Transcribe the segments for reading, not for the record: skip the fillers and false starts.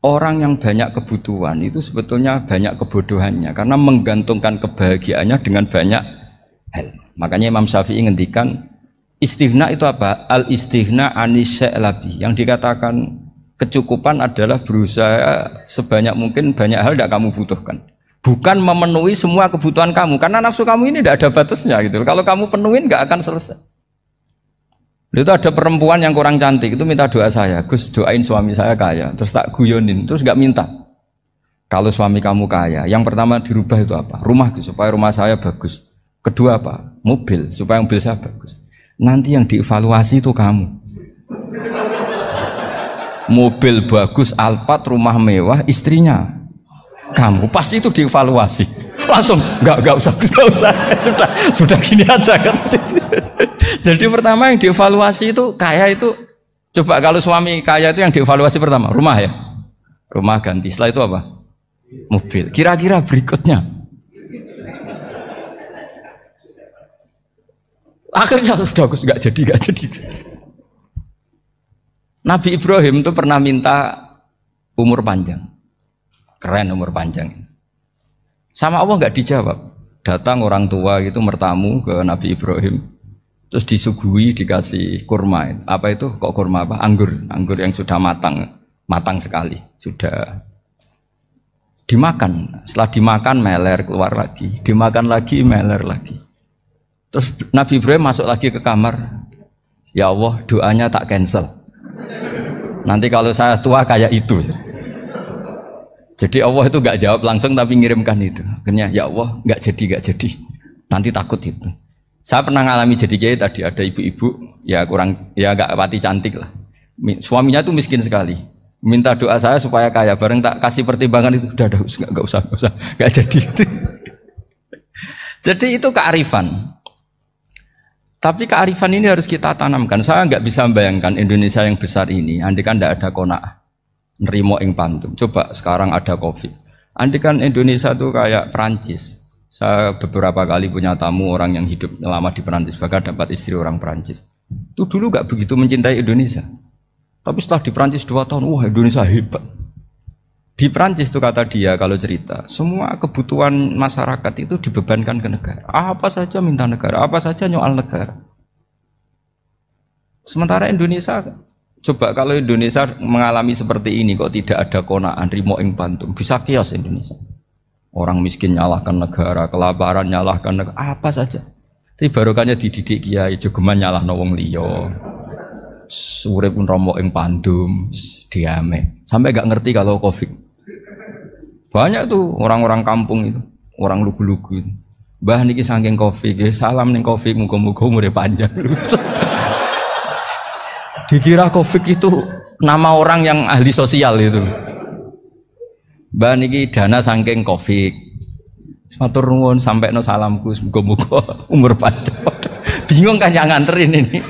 orang yang banyak kebutuhan itu sebetulnya banyak kebodohannya karena menggantungkan kebahagiaannya dengan banyak hal. Makanya Imam Syafi'i ngendikan istighna itu apa? Al istighna anisya'i. Yang dikatakan kecukupan adalah berusaha sebanyak mungkin banyak hal tidak kamu butuhkan. Bukan memenuhi semua kebutuhan kamu, karena nafsu kamu ini tidak ada batasnya gitu. Kalau kamu penuhin nggak akan selesai. Itu ada perempuan yang kurang cantik itu minta doa saya, Gus doain suami saya kaya, terus tak guyonin, terus nggak minta. Kalau suami kamu kaya, yang pertama dirubah itu apa? Rumah supaya rumah saya bagus. Kedua apa? Mobil supaya mobil saya bagus. Nanti yang dievaluasi itu kamu. Mobil bagus, Alphard, rumah mewah, istrinya kamu, pasti itu dievaluasi. Langsung enggak usah sudah gini aja kan. Jadi pertama yang dievaluasi itu kaya itu, coba kalau suami kaya itu yang dievaluasi pertama rumah ya, rumah ganti, setelah itu apa? Mobil. Kira-kira berikutnya akhirnya sudah enggak jadi. Nabi Ibrahim itu pernah minta umur panjang. Keren umur panjang. Sama Allah nggak dijawab. Datang orang tua gitu mertamu ke Nabi Ibrahim, terus disuguhi dikasih kurma. Apa itu? Kok kurma apa? Anggur yang sudah matang sekali. Sudah dimakan. Setelah dimakan meler keluar lagi, dimakan lagi meler lagi. Terus Nabi Ibrahim masuk lagi ke kamar. Ya Allah, doanya tak cancel. Nanti kalau saya tua kayak itu. Jadi Allah itu nggak jawab langsung tapi ngirimkan itu. Akhirnya ya Allah nggak jadi. Nanti takut itu. Saya pernah ngalami jadi kiai tadi, ada ibu-ibu ya nggak pati cantik lah. Suaminya tuh miskin sekali. Minta doa saya supaya kaya. Bareng tak kasih pertimbangan itu udah nggak usah nggak jadi. Jadi itu kearifan. Tapi kearifan ini harus kita tanamkan. Saya nggak bisa membayangkan Indonesia yang besar ini, andai kan tidak ada qanaah. Nerimo ing pantum. Coba sekarang ada Covid. Andai kan Indonesia tuh kayak Perancis. Saya beberapa kali punya tamu orang yang hidup lama di Perancis, bahkan dapat istri orang Perancis. Itu dulu gak begitu mencintai Indonesia. Tapi setelah di Perancis 2 tahun, wah Indonesia hebat. Di Perancis tuh kata dia kalau cerita, semua kebutuhan masyarakat itu dibebankan ke negara. Apa saja minta negara, apa saja nyoal negara. Sementara Indonesia, coba kalau Indonesia mengalami seperti ini kok tidak ada qanaah rimo ing pantum, bisa kios Indonesia. Orang miskin nyalahkan negara, kelaparan nyalahkan negara, apa saja. Tapi barokahnya dididik kiai jogeman nyalahno wong liya. Urip pun romo ing pandum, diame. Sampai gak ngerti kalau Covid. Banyak tuh orang-orang kampung itu, orang lugu-lugu itu. Mbah niki saking Covid, salam ning Covid muga-muga umure panjang. Dikira Covid itu nama orang yang ahli sosial itu. Mbah niki dana saking Covid. Matur nuwun sampekno salamku muga-muga umur panjang. Bingung kan yang nganterin ini.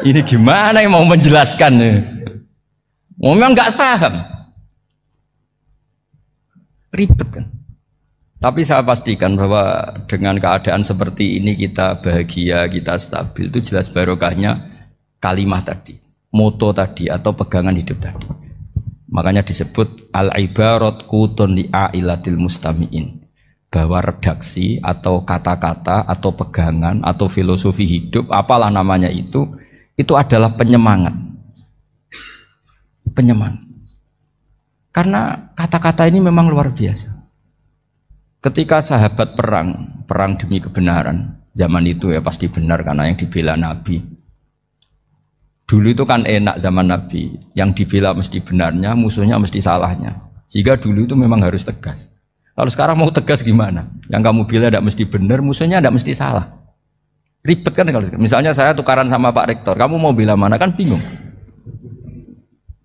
Ini gimana yang mau menjelaskan? Memang nggak paham. Ribet kan. Tapi saya pastikan bahwa dengan keadaan seperti ini kita bahagia, kita stabil, itu jelas barokahnya kalimat tadi, moto tadi atau pegangan hidup tadi. Makanya disebut al-ibarat qutun li'ailatil mustami'in, bahwa redaksi atau kata-kata atau pegangan atau filosofi hidup, apalah namanya itu adalah penyemangat. Penyemangat. Karena kata-kata ini memang luar biasa. Ketika sahabat perang demi kebenaran, zaman itu ya pasti benar karena yang dibela Nabi. Dulu itu kan enak zaman Nabi, yang dibela mesti benarnya, musuhnya mesti salahnya. Sehingga dulu itu memang harus tegas. Kalau sekarang mau tegas gimana? Yang kamu bela tidak mesti benar, musuhnya tidak mesti salah. Ribet kan kalau misalnya saya tukaran sama Pak Rektor, kamu mau bela mana kan bingung.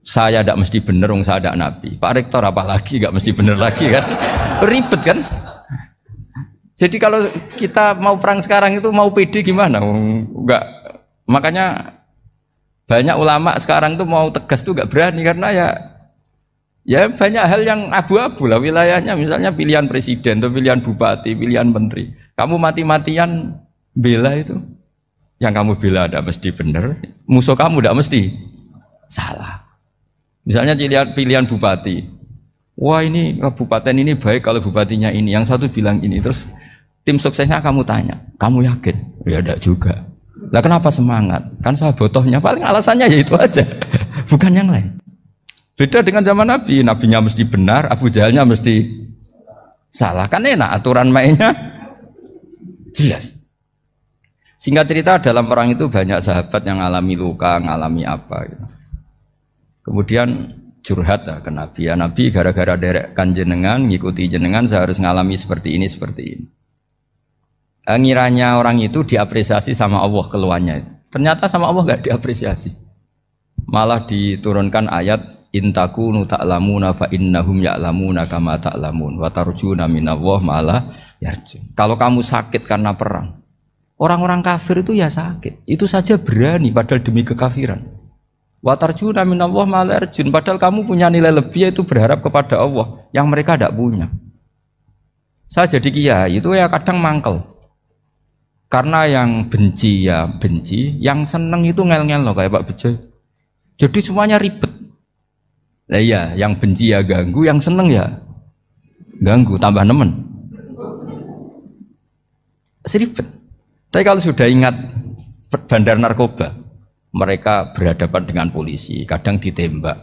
Saya tidak mesti benar, saya tidak Nabi. Pak Rektor apalagi nggak mesti benar lagi kan? Ribet kan? Jadi kalau kita mau perang sekarang itu mau pede gimana? Enggak. Makanya banyak ulama sekarang tuh mau tegas tuh nggak berani karena ya banyak hal yang abu-abu lah wilayahnya. Misalnya pilihan presiden atau pilihan bupati, pilihan menteri. Kamu mati-matian bela itu, yang kamu bela tidak mesti benar, musuh kamu tidak mesti salah. Misalnya pilihan bupati. Wah ini kabupaten ini baik kalau bupatinya ini. Yang satu bilang ini. Terus tim suksesnya kamu tanya. Kamu yakin? Ya enggak juga. Lah kenapa semangat? Kan saya botohnya paling alasannya ya itu aja. Bukan yang lain. Beda dengan zaman Nabi. Nabinya mesti benar, Abu Jahalnya mesti salah. Kan enak aturan mainnya jelas. Singkat cerita dalam perang itu banyak sahabat yang alami luka, ngalami apa gitu. Kemudian curhat ke Nabi. Ya Nabi gara-gara derekkan jenengan, ngikuti jenengan saya harus ngalami seperti ini, seperti ini. Ngiranya orang itu diapresiasi sama Allah keluarnya. Ternyata sama Allah gak diapresiasi. Malah diturunkan ayat intakunu ta'lamuna fa innahum ya'lamuna kama ta'lamun wa tarjuna minallah ma'ala yarjun. Kalau kamu sakit karena perang, orang-orang kafir itu ya sakit. Itu saja berani padahal demi kekafiran. Wa tarjuna minallah ma'ala yarjun. Padahal kamu punya nilai lebih yaitu berharap kepada Allah yang mereka tidak punya. Saya jadi kiai itu ya kadang mangkel. Karena yang benci ya benci, yang seneng itu ngel-ngel loh kayak Pak Bejo. Jadi semuanya ribet. Lah iya, yang benci ya ganggu, yang seneng ya ganggu, tambah nemen. Seribet. Tapi kalau sudah ingat bandar narkoba, mereka berhadapan dengan polisi, kadang ditembak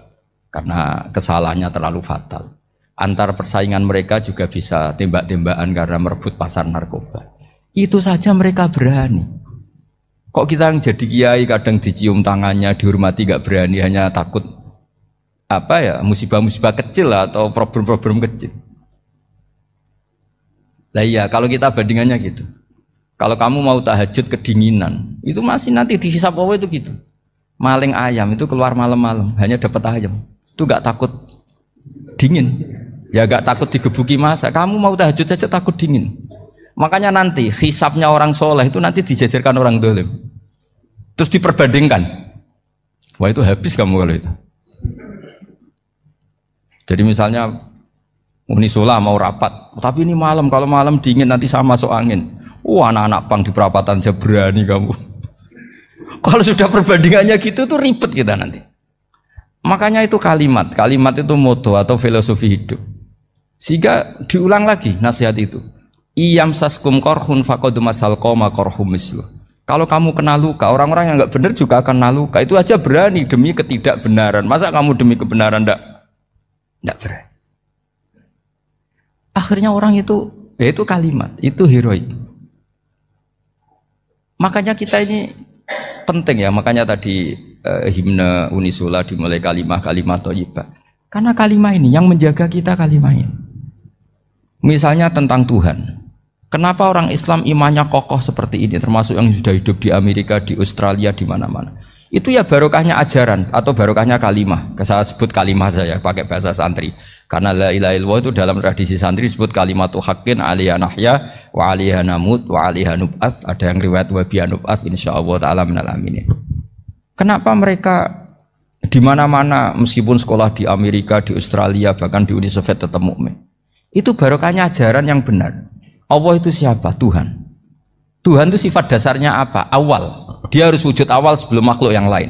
karena kesalahannya terlalu fatal. Antar persaingan mereka juga bisa tembak-tembakan karena merebut pasar narkoba. Itu saja mereka berani. Kok kita yang jadi kiai kadang dicium tangannya, dihormati gak berani, hanya takut apa ya, musibah-musibah kecil lah, atau problem-problem kecil. Lah iya, kalau kita bandingannya gitu. Kalau kamu mau tahajud kedinginan, itu masih nanti dihisab Allah itu gitu. Maling ayam itu keluar malam-malam, hanya dapat ayam. Itu gak takut dingin. Ya gak takut digebuki masa. Kamu mau tahajud saja takut dingin. Makanya nanti hisabnya orang soleh itu nanti dijajarkan orang dolim. Terus diperbandingkan. Wah itu habis kamu kalau itu. Jadi misalnya Unisola mau rapat, tapi ini malam, kalau malam dingin nanti sama masuk angin. Anak-anak pang di perapatan aja berani kamu. Kalau sudah perbandingannya gitu tuh ribet kita nanti. Makanya itu kalimat itu moto atau filosofi hidup. Sehingga diulang lagi nasihat itu. Iyam saskum korhun faqad masal qoma korhum mislu. Kalau kamu kena luka, orang-orang yang nggak benar juga akan kena luka. Itu aja berani demi ketidakbenaran. Masa kamu demi kebenaran nggak berani? Akhirnya orang itu, ya itu kalimat, itu heroik. Makanya kita ini penting ya. Makanya tadi himne Unisola dimulai kalimat thayyibah. Karena kalimat ini yang menjaga kita kalimat ini. Misalnya tentang Tuhan. Kenapa orang Islam imannya kokoh seperti ini, termasuk yang sudah hidup di Amerika, di Australia, di mana-mana. Itu ya barokahnya ajaran atau barokahnya kalimah. Saya sebut kalimah saya pakai bahasa santri. Karena la ilaha illallah itu dalam tradisi santri disebut kalimatu haqqin alaiha nahya wa alaiha namut wa alaiha nub'ats. Ada yang riwayat wa biha nub'ats insyaallah taala minal aminin. Kenapa mereka di mana-mana meskipun sekolah di Amerika, di Australia, bahkan di Uni Soviet tetap mukmin? Itu barokahnya ajaran yang benar. Allah itu siapa? Tuhan. Tuhan itu sifat dasarnya apa? Awal. Dia harus wujud awal sebelum makhluk yang lain.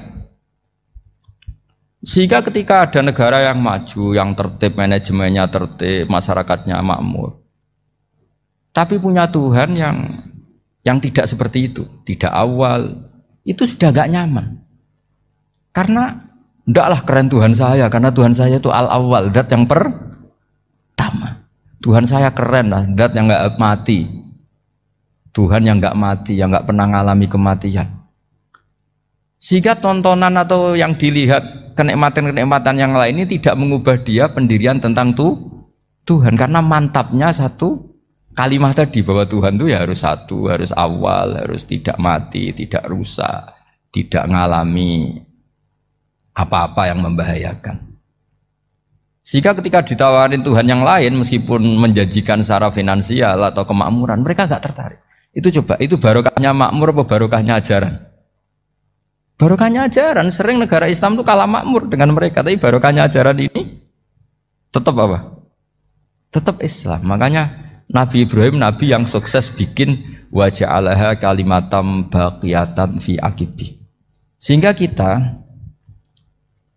Sehingga ketika ada negara yang maju, yang tertib, manajemennya tertib, masyarakatnya makmur, tapi punya Tuhan yang tidak seperti itu, tidak awal, itu sudah gak nyaman. Karena ndaklah keren Tuhan saya, karena Tuhan saya itu al-awwal, zat yang pertama. Tuhan saya keren lah, zat yang gak mati. Tuhan yang gak mati, yang gak pernah mengalami kematian. Sehingga tontonan atau yang dilihat kenikmatan-kenikmatan yang lain ini tidak mengubah dia pendirian tentang Tuhan. Karena mantapnya satu kalimat tadi bahwa Tuhan itu ya harus satu, harus awal, harus tidak mati, tidak rusak, tidak mengalami apa-apa yang membahayakan. Sehingga ketika ditawarin Tuhan yang lain meskipun menjanjikan secara finansial atau kemakmuran, mereka gak tertarik. Itu coba, itu barokahnya makmur apa barokahnya ajaran? Barokahnya ajaran. Sering negara Islam itu kalah makmur dengan mereka, tapi barokahnya ajaran ini tetap apa? Tetap Islam. Makanya Nabi Ibrahim, Nabi yang sukses bikin wa ja'alaha kalimatam baqiyatan fi aqibi. Sehingga kita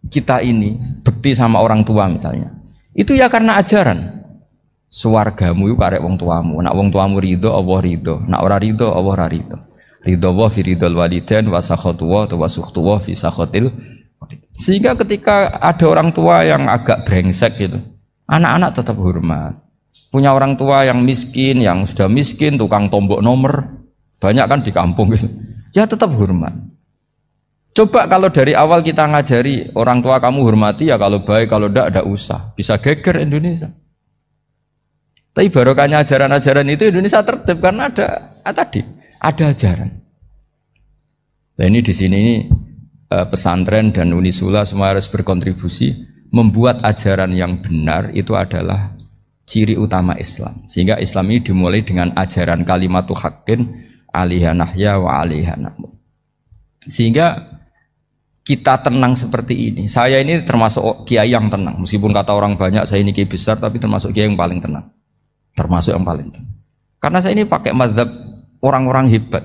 kita ini bekti sama orang tua misalnya, itu ya karena ajaran. Suwargamu itu karek wong tuamu. Nak wong tuamu ridho, Allah ridho. Nak ora ridho, Allah ora ridho. Ridho wa fi ridhol walidain wa sakhatu wa sukhtu wa fi sakhatil. Sehingga ketika ada orang tua yang agak brengsek gitu, anak-anak tetap hormat. Punya orang tua yang miskin, yang sudah miskin, tukang tombok nomor, banyak kan di kampung gitu. Ya tetap hormat. Coba kalau dari awal kita ngajari orang tua kamu hormati ya, kalau baik, kalau tidak usah. Bisa geger Indonesia. Tapi barokahnya ajaran-ajaran itu Indonesia tertib karena ada ajaran. Nah ini di sini pesantren dan Unisula semua harus berkontribusi membuat ajaran yang benar itu adalah ciri utama Islam. Sehingga Islam ini dimulai dengan ajaran kalimatu haqqin alaiha nahya wa alaiha namut. Sehingga kita tenang seperti ini. Saya ini termasuk kiai yang tenang. Meskipun kata orang banyak saya ini kiai besar, tapi termasuk kiai yang paling tenang. Termasuk yang paling tenang. Karena saya ini pakai mazhab orang-orang hebat.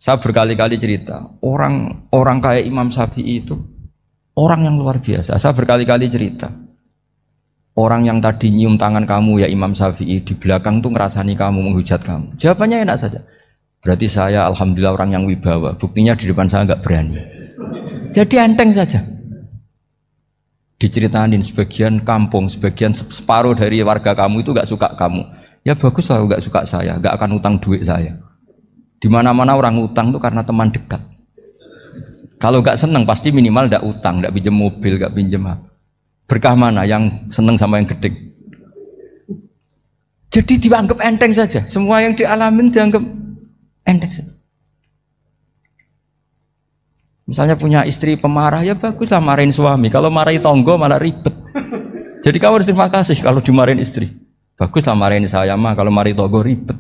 Saya berkali-kali cerita, orang kayak Imam Syafi'i itu orang yang luar biasa. Saya berkali-kali cerita, orang yang tadi nyium tangan kamu ya Imam Syafi'i, di belakang tuh ngerasani kamu, menghujat kamu. Jawabannya enak saja. Berarti saya alhamdulillah orang yang wibawa. Buktinya di depan saya nggak berani. Jadi enteng saja. Diceritain sebagian kampung, sebagian separuh dari warga kamu itu nggak suka kamu. Ya bagus lah nggak suka saya, nggak akan utang duit saya. Di mana-mana orang utang itu karena teman dekat. Kalau nggak seneng pasti minimal nggak utang, nggak pinjam mobil, nggak pinjam apa. Berkah mana yang seneng sama yang gede? Jadi dianggap enteng saja. Semua yang dialamin dianggap enteng saja. Misalnya punya istri pemarah, ya baguslah marahin suami. Kalau marahin tonggo malah ribet. Jadi kamu harus terima kasih kalau dimarahin istri. Baguslah marahin saya mah, kalau marahin tonggo ribet.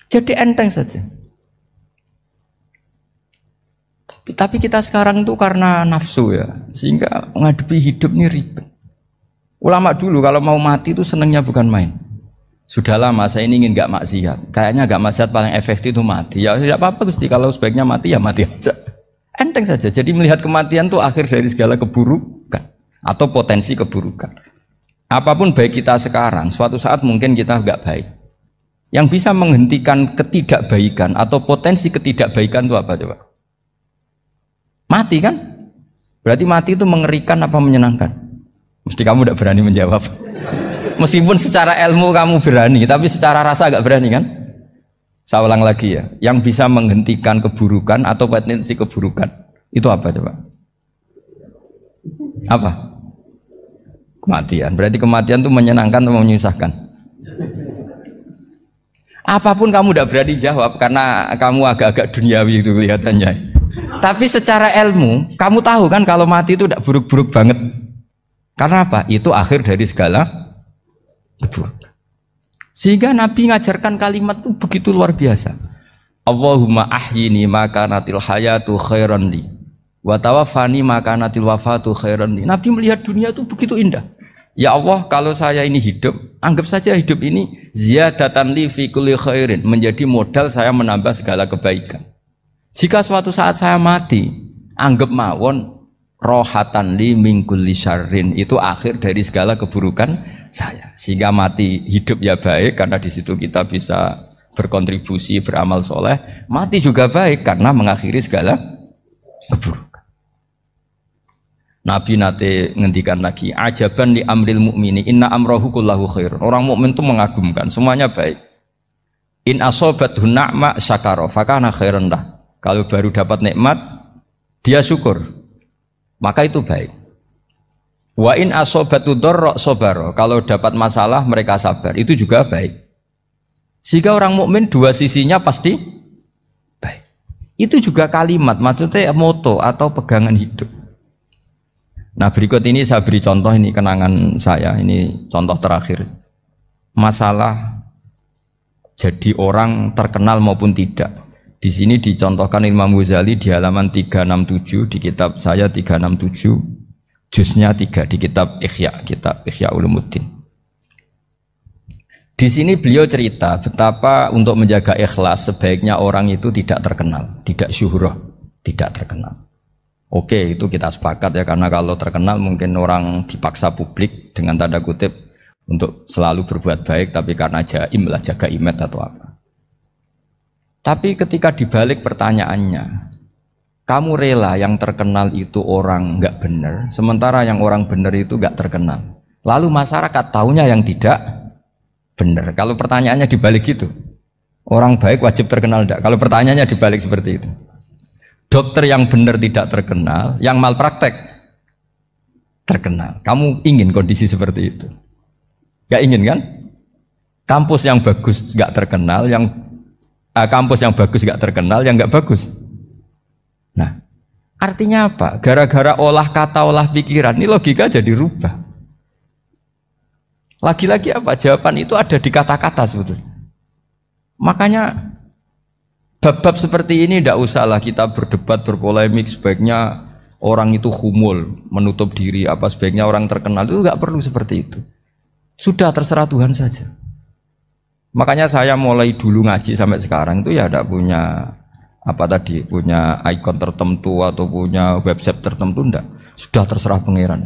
Jadi enteng saja. Tapi kita sekarang tuh karena nafsu ya, sehingga menghadapi hidup ini ribet. Ulama dulu kalau mau mati itu senengnya bukan main. Sudah lama saya ini ingin gak maksiat. Kayaknya gak maksiat paling efektif itu mati. Ya tidak apa-apa Gusti, kalau sebaiknya mati ya mati aja. Enteng saja. Jadi melihat kematian itu akhir dari segala keburukan atau potensi keburukan. Apapun baik kita sekarang, suatu saat mungkin kita nggak baik. Yang bisa menghentikan ketidakbaikan atau potensi ketidakbaikan itu apa coba? Mati kan? Berarti mati itu mengerikan apa menyenangkan? Mesti kamu tidak berani menjawab. Meskipun secara ilmu kamu berani, tapi secara rasa nggak berani kan? Saya ulang lagi ya, yang bisa menghentikan keburukan atau potensi keburukan itu apa coba? Apa? Kematian. Berarti kematian itu menyenangkan atau menyusahkan? Apapun kamu tidak berani jawab karena kamu agak-agak duniawi itu kelihatannya. Tapi secara ilmu kamu tahu kan kalau mati itu tidak buruk-buruk banget. Karena apa? Itu akhir dari segala keburukan. Sehingga Nabi ngajarkan kalimat itu begitu luar biasa. Allahumma ahyini maka natil hayatu khairan li wa tawaffani maka natil wafatu khairan li. Nabi melihat dunia itu begitu indah. Ya Allah, kalau saya ini hidup, anggap saja hidup ini ziyadatan li fi kulli khairin, menjadi modal saya menambah segala kebaikan. Jika suatu saat saya mati, anggap mawon rohatan li min kulli syarrin, itu akhir dari segala keburukan saya. Sehingga mati hidup ya baik karena di situ kita bisa berkontribusi beramal soleh. Mati juga baik karena mengakhiri segala keburukan. Nabi nate ngendikan lagi, ajaban li amril mu'mini inna amrahu kullahu khair. Orang mukmin itu mengagumkan, semuanya baik. In asobathu na'ma syakara fakana khairan lah. Kalau baru dapat nikmat dia syukur, maka itu baik. Wa in asobatu dharra sabara, kalau dapat masalah mereka sabar, itu juga baik. Sehingga orang mukmin dua sisinya pasti baik. Itu juga kalimat, maksudnya moto atau pegangan hidup. Nah berikut ini saya beri contoh, ini kenangan saya, ini contoh terakhir. Masalah jadi orang terkenal maupun tidak. Di sini dicontohkan Imam Ghazali di halaman 367 di kitab saya 367. Juznya 3 di kitab Ihya Ulumuddin. Di sini beliau cerita betapa untuk menjaga ikhlas sebaiknya orang itu tidak terkenal, tidak syuhrah, tidak terkenal. Oke, itu kita sepakat ya, karena kalau terkenal mungkin orang dipaksa publik dengan tanda kutip untuk selalu berbuat baik, tapi karena jaim lah, jaga image atau apa. Tapi ketika dibalik pertanyaannya, kamu rela yang terkenal itu orang nggak benar, sementara yang orang benar itu nggak terkenal. Lalu masyarakat taunya yang tidak benar. Kalau pertanyaannya dibalik gitu, orang baik wajib terkenal enggak? Kalau pertanyaannya dibalik seperti itu. Dokter yang benar tidak terkenal, yang malpraktek terkenal. Kamu ingin kondisi seperti itu? Gak ingin kan? Kampus yang bagus gak terkenal, kampus yang bagus gak terkenal, yang gak bagus. Nah, artinya apa? Gara-gara olah kata, olah pikiran, ini logika jadi rubah. Lagi-lagi apa? Jawaban itu ada di kata-kata sebetulnya. Makanya bab-bab seperti ini tidak usahlah kita berdebat, berpolemik. Sebaiknya orang itu humul, menutup diri, apa sebaiknya orang terkenal, itu nggak perlu seperti itu. Sudah terserah Tuhan saja. Makanya saya mulai dulu ngaji sampai sekarang itu ya tidak punya punya ikon tertentu atau punya website tertentu, enggak. Sudah terserah pangeran.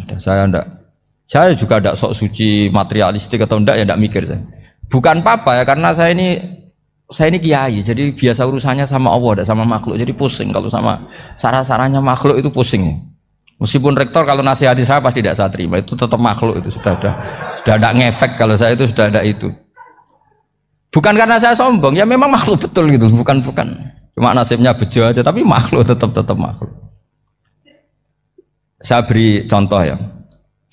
Saya juga tidak sok suci materialistik atau enggak, ya tidak mikir saya. Bukan apa-apa ya, karena saya ini kiai, jadi biasa urusannya sama Allah, tidak sama makhluk. Jadi pusing kalau sama sarah-sarahnya makhluk itu pusing. Meskipun rektor kalau nasihati saya pasti tidak saya terima, itu tetap makhluk, itu sudah ada ngefek kalau saya itu sudah ada itu. Bukan karena saya sombong, ya memang makhluk betul gitu, bukan. Cuma nasibnya bejo aja, tapi makhluk tetap makhluk. Saya beri contoh ya.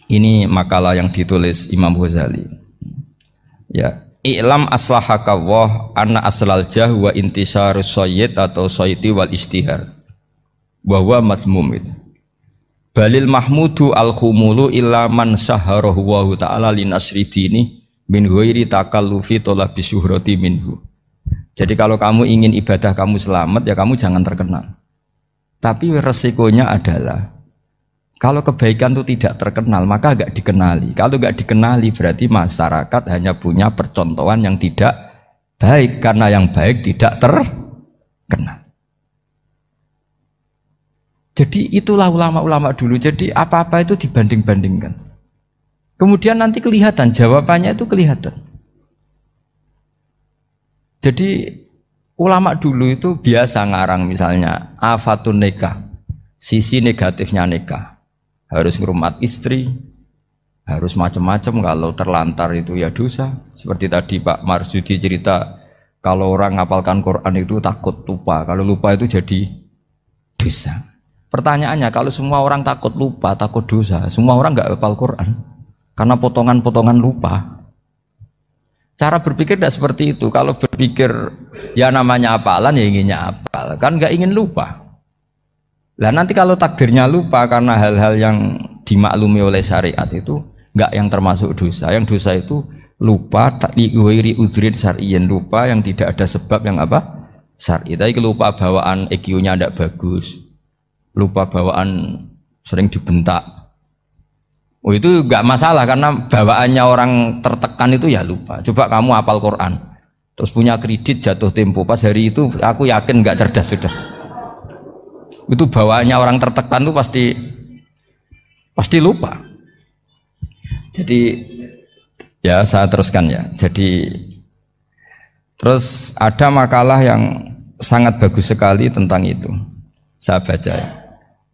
Ini makalah yang ditulis Imam Ghazali. Ya. I'lam aslahaka Allah anna aslal jah wa intisarus sayyid atau sayyidi wal istihar bahwa mazmum itu. Balil mahmudu al-khumulu illa man syaharahu wa ta'ala linasri dini min ghairi takallufi talabi syuhrati minhu. Jadi kalau kamu ingin ibadah kamu selamat, ya kamu jangan terkenal. Tapi resikonya adalah kalau kebaikan itu tidak terkenal, maka gak dikenali. Kalau gak dikenali berarti masyarakat hanya punya percontohan yang tidak baik, karena yang baik tidak terkenal. Jadi itulah ulama-ulama dulu. Jadi apa-apa itu dibanding-bandingkan. Kemudian nanti kelihatan, jawabannya itu kelihatan. Jadi ulama dulu itu biasa ngarang misalnya afatun nikah, sisi negatifnya nikah. Harus ngurmat istri, harus macam-macam, kalau terlantar itu ya dosa. Seperti tadi Pak Marsudi cerita, kalau orang ngapalkan Quran itu takut lupa, kalau lupa itu jadi dosa. Pertanyaannya, kalau semua orang takut lupa, takut dosa, semua orang nggak hafal Quran karena potongan-potongan lupa. Cara berpikir tidak seperti itu. Kalau berpikir ya namanya hafalan, ya inginnya hafal, kan nggak ingin lupa. Lah nanti kalau takdirnya lupa karena hal-hal yang dimaklumi oleh syariat itu enggak yang termasuk dosa. Yang dosa itu lupa liwiri udhrin syar'iyyan, lupa yang tidak ada sebab yang apa? Syar'i. Tapi lupa bawaan EQ-nya tidak bagus. Lupa bawaan sering dibentak. Oh itu enggak masalah karena bawaannya orang tertekan itu ya lupa. Coba kamu hafal Quran, terus punya kredit jatuh tempo, pas hari itu aku yakin enggak cerdas sudah. Itu bawaannya orang tertekan itu pasti lupa. Jadi ya saya teruskan ya. Jadi terus ada makalah yang sangat bagus sekali tentang itu. Saya baca ya.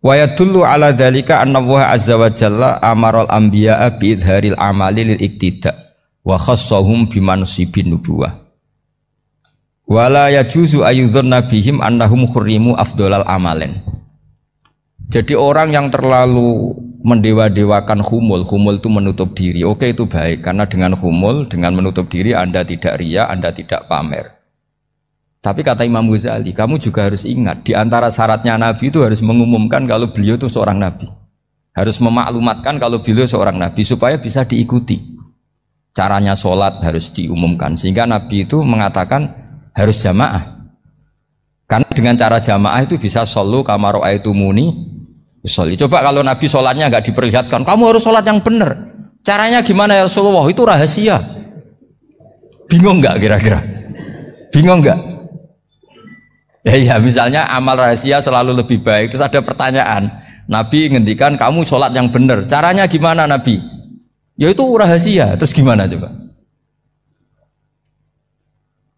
Wa yadullu ala dzalika anna Allah azza wa jalla amaral anbiya'a bi idharil amali lil iktida wa khassahum bimansibin nubuwah. Wala yajuzu ayyudhanna bihim annahum khurrimu afdolal amalen. Jadi orang yang terlalu mendewa-dewakan khumul itu menutup diri. Oke, itu baik, karena dengan khumul, dengan menutup diri Anda tidak riya, Anda tidak pamer. Tapi kata Imam Ghazali, kamu juga harus ingat, di antara syaratnya Nabi itu harus mengumumkan kalau beliau itu seorang Nabi. Harus memaklumatkan kalau beliau seorang Nabi supaya bisa diikuti. Caranya sholat harus diumumkan, sehingga Nabi itu mengatakan harus jamaah. Karena dengan cara jamaah itu bisa shollu kama ra'aitumuni usolli. Coba kalau Nabi sholatnya nggak diperlihatkan, kamu harus sholat yang benar. Caranya gimana ya Rasulullah? Itu rahasia. Bingung nggak kira-kira? Bingung nggak? Ya misalnya amal rahasia selalu lebih baik. Terus ada pertanyaan, Nabi ngendikan kamu sholat yang benar. Caranya gimana Nabi? Ya itu rahasia. Terus gimana coba?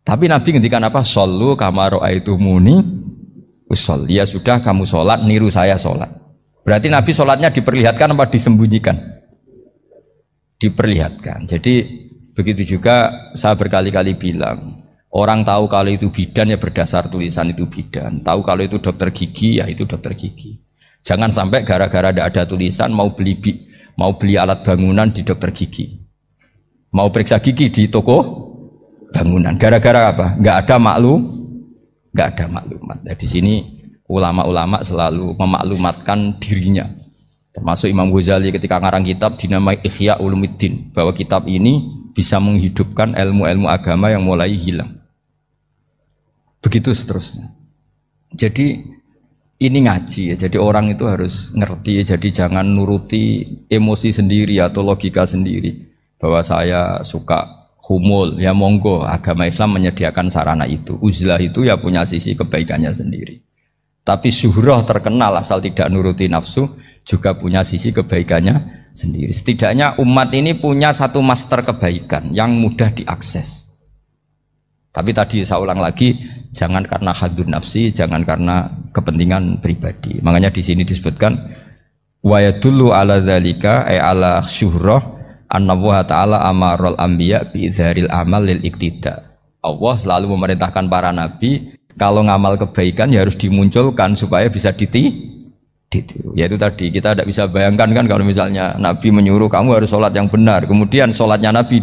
Tapi Nabi ngendikan apa? Shollu kama ra'aitumuni usolli. Ya sudah kamu sholat, niru saya sholat. Berarti Nabi sholatnya diperlihatkan apa disembunyikan? Diperlihatkan. Jadi begitu juga saya berkali-kali bilang, orang tahu kalau itu bidan ya berdasar tulisan itu bidan. Tahu kalau itu dokter gigi ya itu dokter gigi. Jangan sampai gara-gara tidak ada tulisan mau beli alat bangunan di dokter gigi, mau periksa gigi di toko bangunan. Gara-gara apa? Nggak ada maklumat. Nah, di sini ulama-ulama selalu memaklumatkan dirinya. Termasuk Imam Ghazali ketika ngarang kitab dinamai Ihya Ulumuddin, bahwa kitab ini bisa menghidupkan ilmu-ilmu agama yang mulai hilang. Begitu seterusnya. Jadi ini ngaji ya, jadi orang itu harus ngerti, jadi jangan nuruti emosi sendiri atau logika sendiri bahwa saya suka humul, ya monggo, agama Islam menyediakan sarana itu. Uzlah itu ya punya sisi kebaikannya sendiri. Tapi syuhrah terkenal asal tidak nuruti nafsu juga punya sisi kebaikannya sendiri. Setidaknya umat ini punya satu master kebaikan yang mudah diakses. Tapi tadi saya ulang lagi, jangan karena hadun nafsi, jangan karena kepentingan pribadi. Makanya di sini disebutkan wa yadullu ala dzalika ay ala syuhrah annallaha ta'ala amarul anbiya bi idzharil amal lil iktida. Allah selalu memerintahkan para nabi kalau ngamal kebaikan ya harus dimunculkan supaya bisa ditiru. Yaitu tadi kita tidak bisa bayangkan kan kalau misalnya Nabi menyuruh kamu harus sholat yang benar, kemudian sholatnya Nabi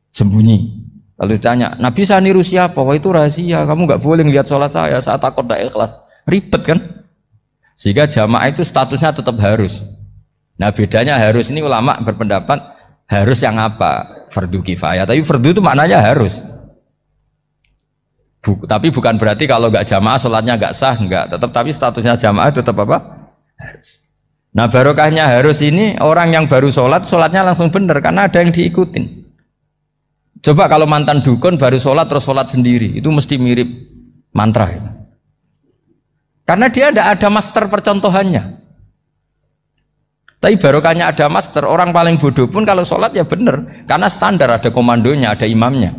sembunyi. Lalu ditanya, Nabi saya niru siapa? Wah itu rahasia, kamu nggak boleh lihat sholat saya takut tidak ikhlas. Ribet kan? Sehingga jamaah itu statusnya tetap harus. Nah bedanya harus ini ulama berpendapat harus yang apa? Fardu kifayah. Tapi fardu itu maknanya harus. Tapi bukan berarti kalau nggak jamaah sholatnya nggak sah, nggak. Tetap tapi statusnya jamaah tetap apa? Harus. Nah barokahnya harus ini orang yang baru sholat, sholatnya langsung benar karena ada yang diikutin. Coba kalau mantan dukun baru sholat terus sholat sendiri, itu mesti mirip mantra ya. Karena dia tidak ada master percontohannya. Tapi barokahnya ada master, orang paling bodoh pun kalau sholat ya benar, karena standar ada komandonya, ada imamnya.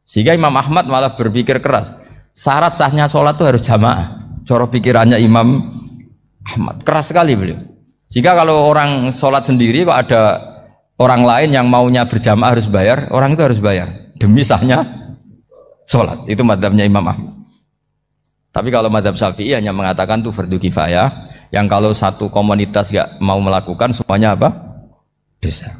Sehingga Imam Ahmad malah berpikir keras, syarat sahnya sholat itu harus jamaah. Cara pikirannya Imam Ahmad keras sekali beliau. Jika kalau orang sholat sendiri kok ada orang lain yang maunya berjamaah harus bayar, orang itu harus bayar demi sahnya sholat. Itu madzhabnya Imam Ahmad. Tapi kalau madzhab Syafi'i hanya mengatakan itu fardu kifayah, yang kalau satu komunitas gak mau melakukan semuanya apa? Dosa.